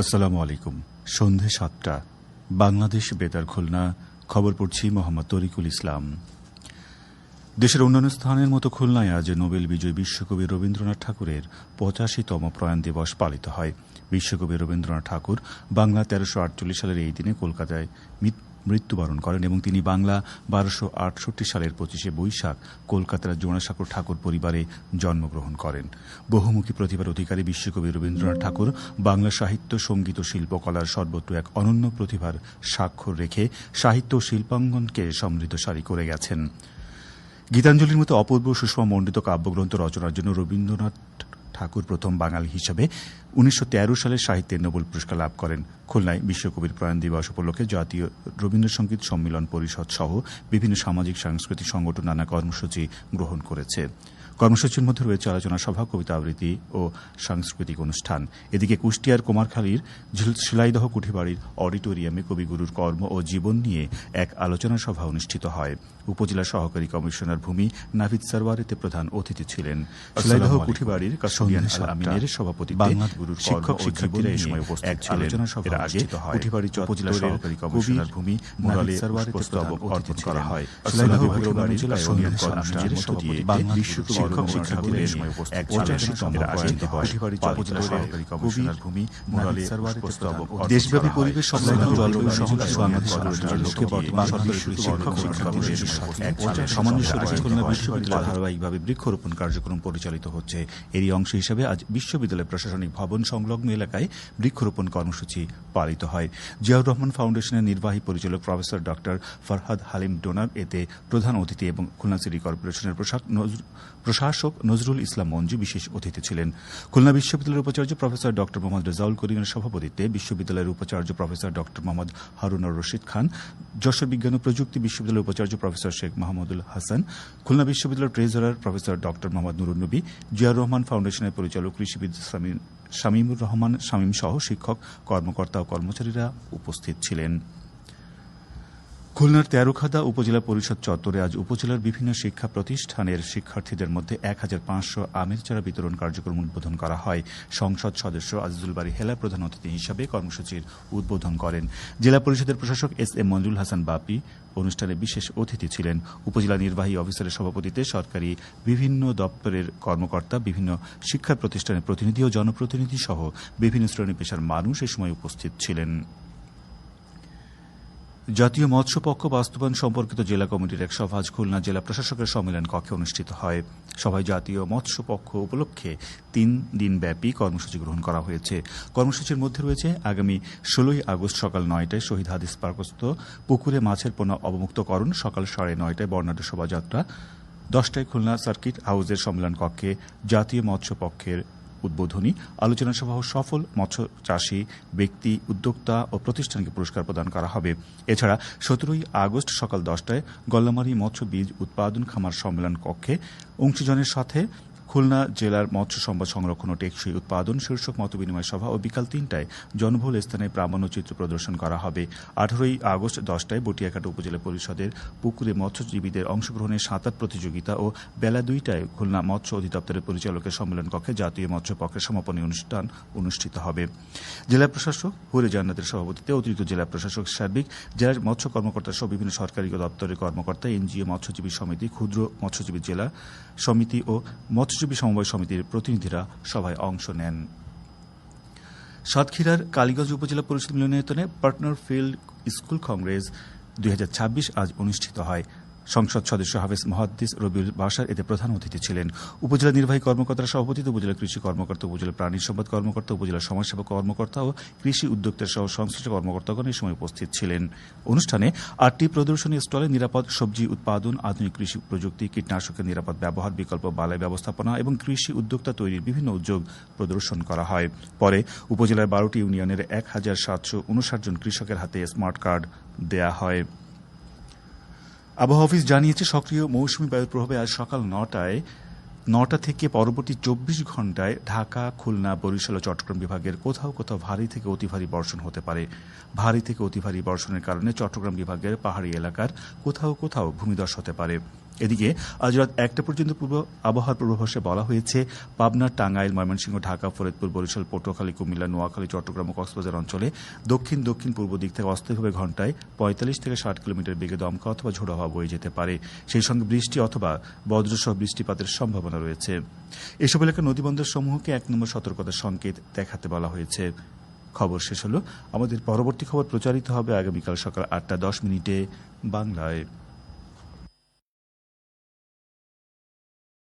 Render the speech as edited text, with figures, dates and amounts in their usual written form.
আসসালামু আলাইকুম। সন্ধে ৭টা, বাংলাদেশ বেতার খুলনা। খবর পড়ছি মোহাম্মদ তরিকুল ইসলাম। দেশের অন্যান্য স্থানের মতো খুলনায় আজ নোবেল বিজয়ী বিশ্বকবি রবীন্দ্রনাথ ঠাকুরের ৮৫তম প্রয়াণ দিবস পালিত হয়। বিশ্বকবি রবীন্দ্রনাথ ঠাকুর বাংলা ১৩৪৮ সালের এই দিনে কলকাতায় মৃত্যুবরণ করেন এবং তিনি বাংলা ১২৬৮ সালের ২৫শে বৈশাখ কলকাতার জোড়াসাঁকোর ঠাকুর পরিবারে জন্মগ্রহণ করেন। বহুমুখী প্রতিভার অধিকারী বিশ্বকবি রবীন্দ্রনাথ ঠাকুর বাংলা সাহিত্য, সঙ্গীত ও শিল্পকলার সর্বত্র এক অনন্য প্রতিভার স্বাক্ষর রেখে সাহিত্য ও শিল্পাঙ্গনকে সমৃদ্ধশালী করে গেছেন। গীতাঞ্জলির মতো অপূর্ব সুষমামণ্ডিত কাব্যগ্রন্থ রচনার জন্য রবীন্দ্রনাথ ঠাকুর প্রথম বাঙালি হিসেবে ১৯১৩ সালে সাহিত্যের নোবেল পুরস্কার লাভ করেন। খুলনায় বিশ্বকবির প্রয়াণ দিবস উপলক্ষে জাতীয় রবীন্দ্রসঙ্গীত সম্মিলন পরিষদ সহ বিভিন্ন সামাজিক সাংস্কৃতিক সংগঠন নানা কর্মসূচি গ্রহণ করেছে। কর্মসূচির মধ্যে রয়েছে আলোচনা সভা, কবিতা আবৃত্তি ও সাংস্কৃতিক অনুষ্ঠান। এদিকে কুষ্টিয়ার কুমারখালীর শিলাইদহ কুঠিবাড়ির অডিটোরিয়ামে কবিগুরুর কর্ম ও জীবন নিয়ে এক আলোচনা সভা অনুষ্ঠিত হয়। উপজেলা সহকারী কমিশনার ভূমি নাভিদ সারওয়ার এতে প্রধান অতিথি ছিলেন। শিলাইদহ কুঠিবাড়ির কাস্টোডিয়ান আল আমিনের সভাপতিত্বে গুরুর শিক্ষক শিক্ষার্থীরা এই সময় উপস্থিত ছিলেন। এর আগে কুঠিবাড়ি উপজেলা সহকারী কমিশনার ভূমি নাভিদ সারওয়ার পুস্তক অর্পণ করা হয়। শিলাইদহ কুঠিবাড়ি জেলা সন্ধান আমিনের সভাপতিত্বে বিশ্বকবি শিক্ষক শিক্ষার্থীরা এই সময় উপস্থিত ছিলেন। দেশব্যাপী পরিবেশ সংরক্ষণ, জলবায়ু সংস্কার, বাংলাদেশের লক্ষ্যে বর্তমান সরকার শিক্ষক শিক্ষার্থীদের সামঞ্জস্য খুলনা বিশ্ববিদ্যালয়ে ধারাবাহিকভাবে বৃক্ষরোপণ কার্যক্রম পরিচালিত হচ্ছে। এরই অংশ হিসেবে আজ বিশ্ববিদ্যালয় প্রশাসনিক ভবন সংলগ্ন এলাকায় বৃক্ষরোপণ কর্মসূচি পালিত হয়। জিয়াউর রহমান ফাউন্ডেশনের নির্বাহী পরিচালক প্রফেসর ডক্টর ফরহাদ হালিম ডোনার এতে প্রধান অতিথি এবং খুলনা সিটি কর্পোরেশনের প্রশাসক নজরুল ইসলাম মঞ্জু বিশেষ অতিথি ছিলেন। খুলনা বিশ্ববিদ্যালয়ের উপাচার্য প্রফেসর ডক্টর মোহাম্মদ রেজাউল করিমের সভাপতিত্বে বিশ্ববিদ্যালয়ের উপাচার্য প্রফেসর ডক্টর মোহাম্মদ হারুনুর রশিদ খান, যশোর বিজ্ঞান ও প্রযুক্তি বিশ্ববিদ্যালয়ের উপাচার্য প্রফেসর শেখ মাহমুদুল হাসান, খুলনা বিশ্ববিদ্যালয়ের treasurer professor doctor Mohammad Nurun নবী, জিয়াউর রহমান ফাউন্ডেশনের পরিচালক কৃষিবিদ শামীমুর রহমান শামীম সহ শিক্ষক, কর্মকর্তা ও কর্মচারীরা উপস্থিত ছিলেন। খুলনার তেরোখাদা উপজেলা পরিষদ চত্বরে আজ উপজেলার বিভিন্ন শিক্ষা প্রতিষ্ঠানের শিক্ষার্থীদের মধ্যে ১৫০০ আমের চারা বিতরণ কার্যক্রম উদ্বোধন করা হয়। সংসদ সদস্য আজিজুল বারী হেলা প্রধান অতিথি হিসাবে কর্মসূচির উদ্বোধন করেন। জেলা পরিষদের প্রশাসক এস এম মঞ্জুল হাসান বাপি অনুষ্ঠানে বিশেষ অতিথি ছিলেন। উপজেলা নির্বাহী অফিসারের সভাপতিত্বে সরকারি বিভিন্ন দপ্তরের কর্মকর্তা, বিভিন্ন শিক্ষা প্রতিষ্ঠানের প্রতিনিধি ও জনপ্রতিনিধি সহ বিভিন্ন শ্রেণী পেশার মানুষ এ সময় উপস্থিত ছিলেন। জাতীয় মৎস্য পক্ষ বাস্তবায়ন সম্পর্কিত জেলা কমিটির এক সভা আজ খুলনা জেলা প্রশাসকের সম্মেলন কক্ষে অনুষ্ঠিত হয়। সভায় জাতীয় মৎস্য পক্ষ উপলক্ষে ৩ দিনব্যাপী কর্মসূচি গ্রহণ করা হয়েছে। কর্মসূচির মধ্যে রয়েছে আগামী ১৬ই আগস্ট সকাল ৯টায় শহীদ হাদিস পার্কস্থ পুকুরে মাছের পোনা অবমুক্তকরণ, সকাল ৯:৩০ বর্ণাঢ্য শোভাযাত্রা, ১০টায় খুলনা সার্কিট হাউসের সম্মেলন কক্ষে জাতীয় মৎস্য পক্ষের উদ্বোধনী আলোচনা সভা ও সফল মৎস্য চাষী ব্যক্তি, উদ্যোক্তা ও প্রতিষ্ঠানকে পুরস্কার প্রদান করা হবে। এছাড়া ১৭ই আগস্ট সকাল ১০টায় গল্লামারী মৎস্য বীজ উৎপাদন খামার সম্মেলন কক্ষে অংশীজনের সাথে খুলনা জেলার মৎস্য সম্পদ সংরক্ষণ ও টেকসই উৎপাদন শীর্ষক মতবিনিময় সভা ও বিকাল ৩টায় জনবহুল স্থানে প্রামাণ্য চিত্র প্রদর্শন করা হবে। ১৮ই আগস্ট ১০টায় বটিয়াঘাট উপজেলা পরিষদের পুকুরে মৎস্যজীবীদের অংশগ্রহণের সাঁতার প্রতিযোগিতা ও বেলা ২টায় খুলনা মৎস্য অধিদপ্তরের পরিচালকের সম্মেলন কক্ষে জাতীয় মৎস্য পক্ষের সমাপনী অনুষ্ঠান অনুষ্ঠিত হবে। জেলা প্রশাসক হুরে জান্নাতের সভাপতিত্বে অতিরিক্ত জেলা প্রশাসক সার্বিক, জেলার মৎস্য কর্মকর্তা সহ বিভিন্ন সরকারি দপ্তরের কর্মকর্তা, এনজিও, মৎস্যজীবী সমিতি, ক্ষুদ্র মৎস্যজীবী জেলা সমিতি ও মৎস্যজীবী সমবায় সমিতির প্রতিনিধিরা সভায় অংশ নেন। সাতক্ষীরার কালীগঞ্জ উপজেলা পরিষদ মিলনায়তনে পার্টনার ফিল্ড স্কুল কংগ্রেস ২০২৬ আজ অনুষ্ঠিত হয়। সংসদ সদস্য হাফেজ মুহাদ্দিস রবিউল বাশার এতে প্রধান অতিথি ছিলেন। উপজেলা নির্বাহী কর্মকর্তার সভাপতিত্বে উপজেলা কৃষি কর্মকর্তা, উপজেলা প্রাণী সম্পদ কর্মকর্তা, উপজেলা সমাজসেবা কর্মকর্তা ও কৃষি উদ্যোক্তা সহ সংশ্লিষ্ট কর্মকর্তাগণ এই সময় উপস্থিত ছিলেন। অনুষ্ঠানে ৮টি প্রদর্শনী স্টলে নিরাপদ সবজি উৎপাদন, আধুনিক কৃষি প্রযুক্তি, কীটনাশকের নিরাপদ ব্যবহার, বিকল্প বালাই ব্যবস্থাপনা এবং কৃষি উদ্যোক্তা তৈরির বিভিন্ন উদ্যোগ প্রদর্শন করা হয়। পরে উপজেলার ১২টি ইউনিয়নের ১,৭৫৯ জন কৃষকের হাতে স্মার্ট কার্ড দেয়া হয়। আবহাওয়া অফিস জানিয়েছে, সক্রিয় মৌসুমী বায়ুর প্রভাবে আজ সকাল ৯টা থেকে পরবর্তী ২৪ ঘণ্টায় ঢাকা, খুলনা, বরিশাল ও চট্টগ্রাম বিভাগের কোথাও কোথাও ভারী থেকে অতি ভারী বর্ষণ হতে পারে। ভারী থেকে অতি ভারী বর্ষণের কারণে চট্টগ্রাম বিভাগের পাহাড়ি এলাকার কোথাও কোথাও ভূমিধস হতে পারে। এদিকে আজ রাত 1টা পর্যন্ত আবহাওয়ার পূর্বাভাসে বলা হয়েছে পাবনা, টাঙ্গাইল, ময়মনসিংহ, ঢাকা, ফরিদপুর, বরিশাল, পটুয়াখালী, কুমিল্লা, নোয়াখালী, চট্টগ্রাম ও কক্সবাজার অঞ্চলে দক্ষিণ দক্ষিণ পূর্ব দিক থেকে অস্থায়ীভাবে ঘণ্টায় 45 থেকে 60 কিলোমিটার বেগে দমকা অথবা ঝোড়ো হাওয়া বয়ে যেতে পারে। সেই সঙ্গে বৃষ্টি অথবা বজ্রসহ বৃষ্টিপাতের সম্ভাবনা রয়েছে। এসব এলাকার নদীবন্দর সমূহকে 1 নম্বর সতর্কতার সংকেত দেখাতে বলা হয়েছে। খবর শেষ হলো। আমাদের পরবর্তী খবর প্রচারিত হবে আগামীকাল সকাল 8টা 10 মিনিটে বাংলায়।